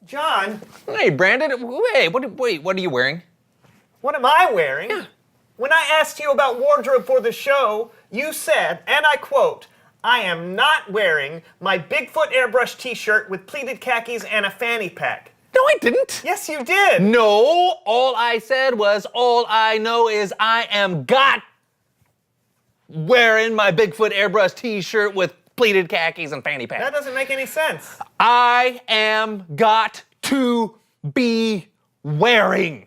John, Hey, Brandon. Wait, what are you wearing? what am I wearing? Yeah. When I asked you about wardrobe for the show, you said, and I quote, "I am not wearing my Bigfoot airbrush t-shirt with pleated khakis and a fanny pack." No, I didn't. Yes, you did. No, all I said was, all I know is I am wearing my Bigfoot airbrush t-shirt with pleated khakis and fanny pack. That doesn't make any sense. I am got to be wearing.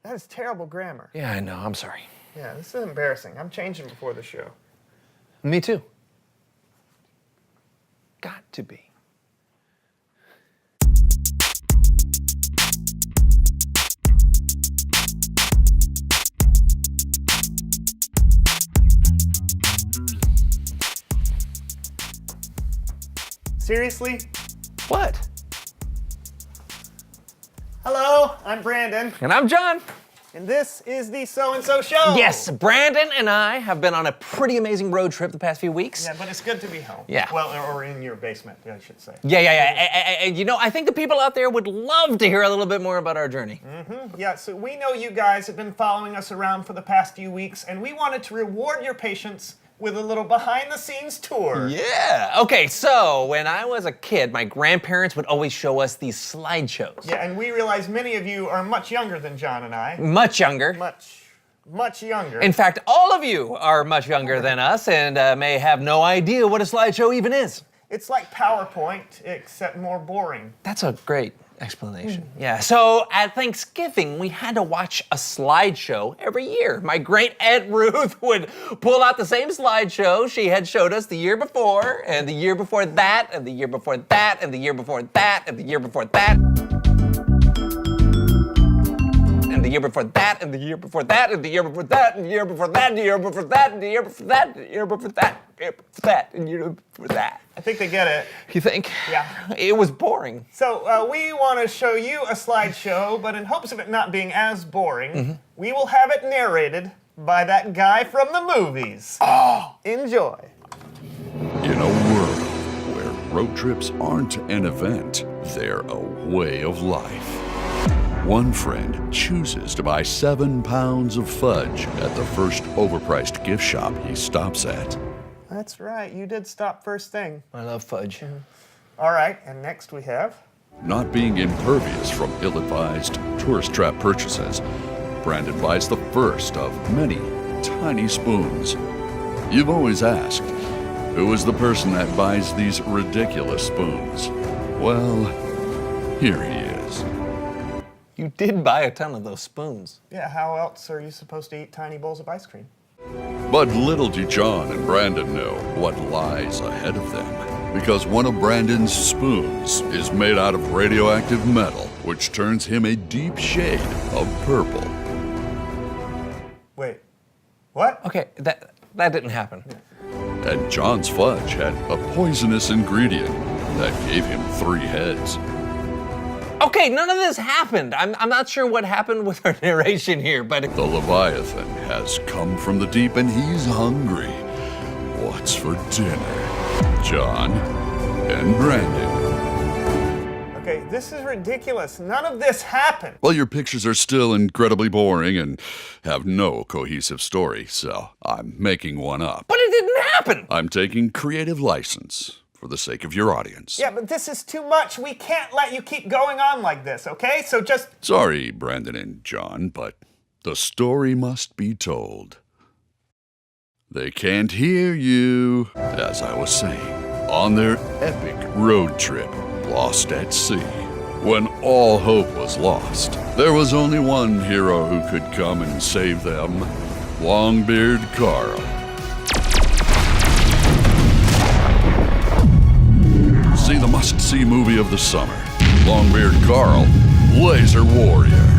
That is terrible grammar. Yeah, I know, I'm sorry. Yeah, this is embarrassing. I'm changing before the show. Me too. Got to be. Seriously? What? Hello, I'm Brandon, And I'm John. and this is the So-and-So Show. Yes, Brandon and I have been on a pretty amazing road trip the past few weeks. Yeah, but it's good to be home. Yeah. Well, or in your basement, I should say. Yeah. You know, I think the people out there would love to hear a little bit more about our journey. Yeah, so we know you guys have been following us around for the past few weeks, and we wanted to reward your patience with a little behind-the-scenes tour. Yeah. Okay, so when I was a kid, my grandparents would always show us these slideshows. Yeah, and we realize many of you are much younger than John and I. Much younger. Much younger. In fact, all of you are much younger than us and may have no idea what a slideshow even is. It's like PowerPoint, except more boring. That's a great explanation. Yeah, so at Thanksgiving, we had to watch a slideshow every year. My great Aunt Ruth would pull out the same slideshow she had showed us the year before, and the year before that, and the year before that, and the year before that, and the year before that. And the year before that, and the year before that, and the year before that, and the year before that, and the year before that, and the year before that, and the year before that, and the year before that, and the year before that. I think they get it. You think? Yeah. It was boring. So we want to show you a slideshow, but in hopes of it not being as boring, we will have it narrated by that guy from the movies. Oh! Enjoy. In a world where road trips aren't an event, they're a way of life. One friend chooses to buy 7 pounds of fudge at the first overpriced gift shop he stops at. That's right, you did stop first thing. I love fudge. All right, and next we have... Not being impervious from ill-advised tourist trap purchases, Brandon buys the first of many tiny spoons. You've always asked, who is the person that buys these ridiculous spoons? Well, here he is. You did buy a ton of those spoons. Yeah, how else are you supposed to eat tiny bowls of ice cream? But little do John and Brandon know what lies ahead of them. Because one of Brandon's spoons is made out of radioactive metal, which turns him a deep shade of purple. Wait, what? Okay, that didn't happen. And John's fudge had a poisonous ingredient that gave him 3 heads. Okay, none of this happened. I'm not sure what happened with our narration here, but The Leviathan has come from the deep and he's hungry. What's for dinner? John and Brandon. Okay, this is ridiculous. None of this happened. Well, your pictures are still incredibly boring and have no cohesive story, so I'm making one up. it didn't happen. I'm taking creative license for the sake of your audience. Yeah, but this is too much. We can't let you keep going on like this, okay? So just... Sorry, Brandon and John, but the story must be told. They can't hear you. As I was saying, on their epic road trip, lost at sea, when all hope was lost, there was only one hero who could come and save them, Longbeard Carl. See the must-see movie of the summer, Longbeard Carl, Laser Warrior.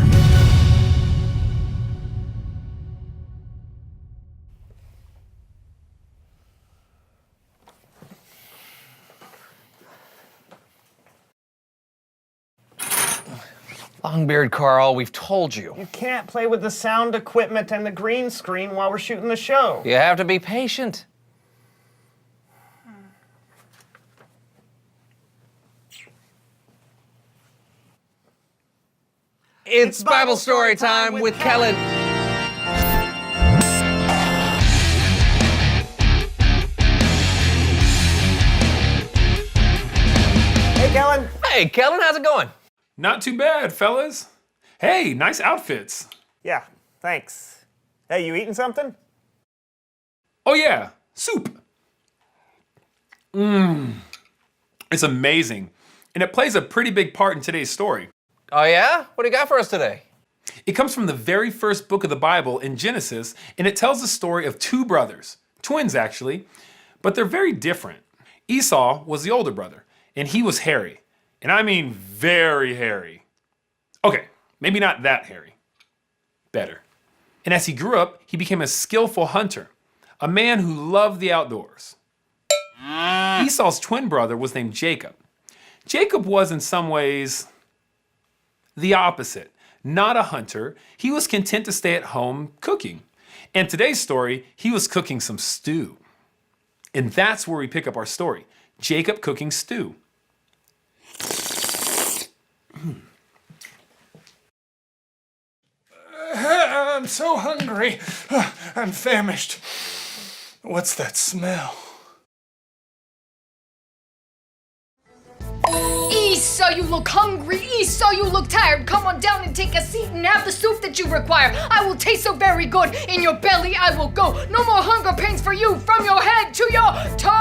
Longbeard Carl, we've told you. You can't play with the sound equipment and the green screen while we're shooting the show. You have to be patient. It's Bible story time with Kellen. Hey, Kellen. Hey, Kellen, how's it going? Not too bad, fellas. Hey, nice outfits. Yeah, thanks. Hey, you eating something? Oh yeah, soup. It's amazing. And it plays a pretty big part in today's story. Oh yeah? What do you got for us today? It comes from the very first book of the Bible in Genesis, and it tells the story of two brothers, twins actually, but they're very different. Esau was the older brother, and he was hairy. And I mean very hairy. Okay, maybe not that hairy. Better. And as he grew up, he became a skillful hunter, a man who loved the outdoors. Esau's twin brother was named Jacob. Jacob was in some ways the opposite. Not a hunter, he was content to stay at home cooking. And today's story, he was cooking some stew. And that's where we pick up our story. Jacob cooking stew. I'm so hungry. I'm famished. What's that smell? Esau, you look hungry. Esau, you look tired. Come on down and take a seat and have the soup that you require. I will taste so very good. In your belly I will go. No more hunger pains for you from your head to your toe.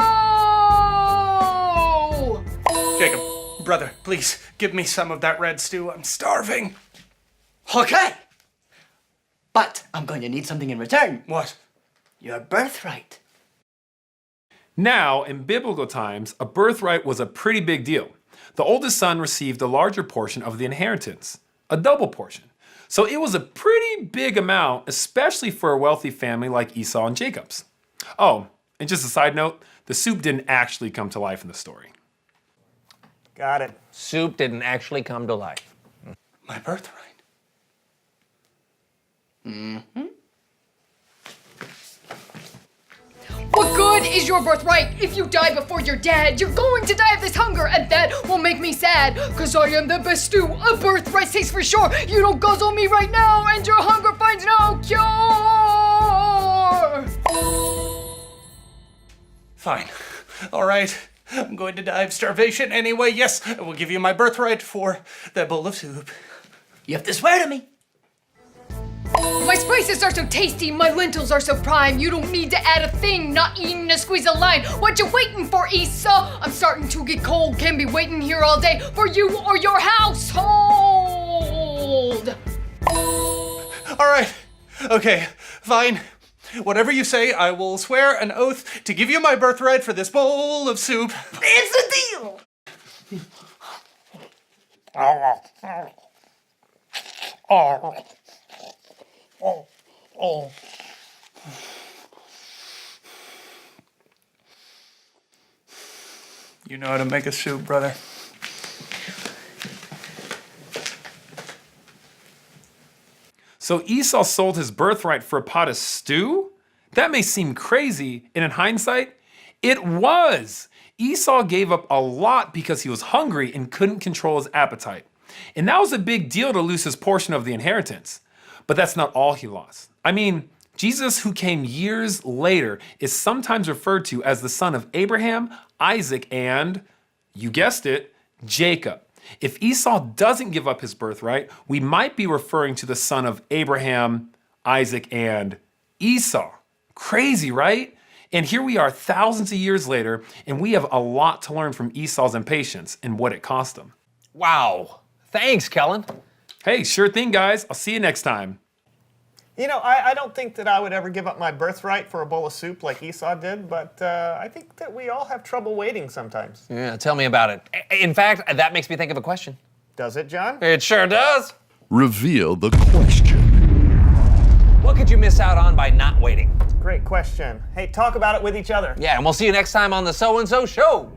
Jacob, brother, please give me some of that red stew. I'm starving. Okay. But I'm going to need something in return. What? Your birthright. Now, in biblical times, a birthright was a pretty big deal. The oldest son received a larger portion of the inheritance, a double portion. So it was a pretty big amount, especially for a wealthy family like Esau and Jacob's. Oh, and just a side note, the soup didn't actually come to life in the story. Got it. Soup didn't actually come to life. My birthright. What good is your birthright if you die before you're dead? You're going to die of this hunger, and that will make me sad. Cause I am the best stew, a birthright says for sure. You don't guzzle me right now, and your hunger finds no cure. Fine. All right. I'm going to die of starvation anyway. Yes, I will give you my birthright for that bowl of soup. You have to swear to me. My spices are so tasty, my lentils are so prime. You don't need to add a thing, not eating to squeeze a line. What you waiting for, Esau? I'm starting to get cold, can't be waiting here all day for you or your household. All right. Okay, fine. Whatever you say, I will swear an oath to give you my birthright for this bowl of soup. It's a deal. You know how to make a soup, brother. So Esau sold his birthright for a pot of stew? That may seem crazy, and in hindsight, it was. Esau gave up a lot because he was hungry and couldn't control his appetite. And that was a big deal to lose his portion of the inheritance. But that's not all he lost. I mean, Jesus, who came years later, is sometimes referred to as the son of Abraham, Isaac, and, you guessed it, Jacob. If Esau doesn't give up his birthright, we might be referring to the son of Abraham, Isaac, and Esau. Crazy, right? And here we are thousands of years later, and we have a lot to learn from Esau's impatience and what it cost him. Wow. Thanks, Kellen. Hey, sure thing, guys. I'll see you next time. You know, I don't think that I would ever give up my birthright for a bowl of soup like Esau did, but I think that we all have trouble waiting sometimes. Yeah, tell me about it. In fact, that makes me think of a question. Does it, John? It sure does. Reveal the question. What could you miss out on by not waiting? Great question. Hey, talk about it with each other. Yeah, and we'll see you next time on the So and So Show.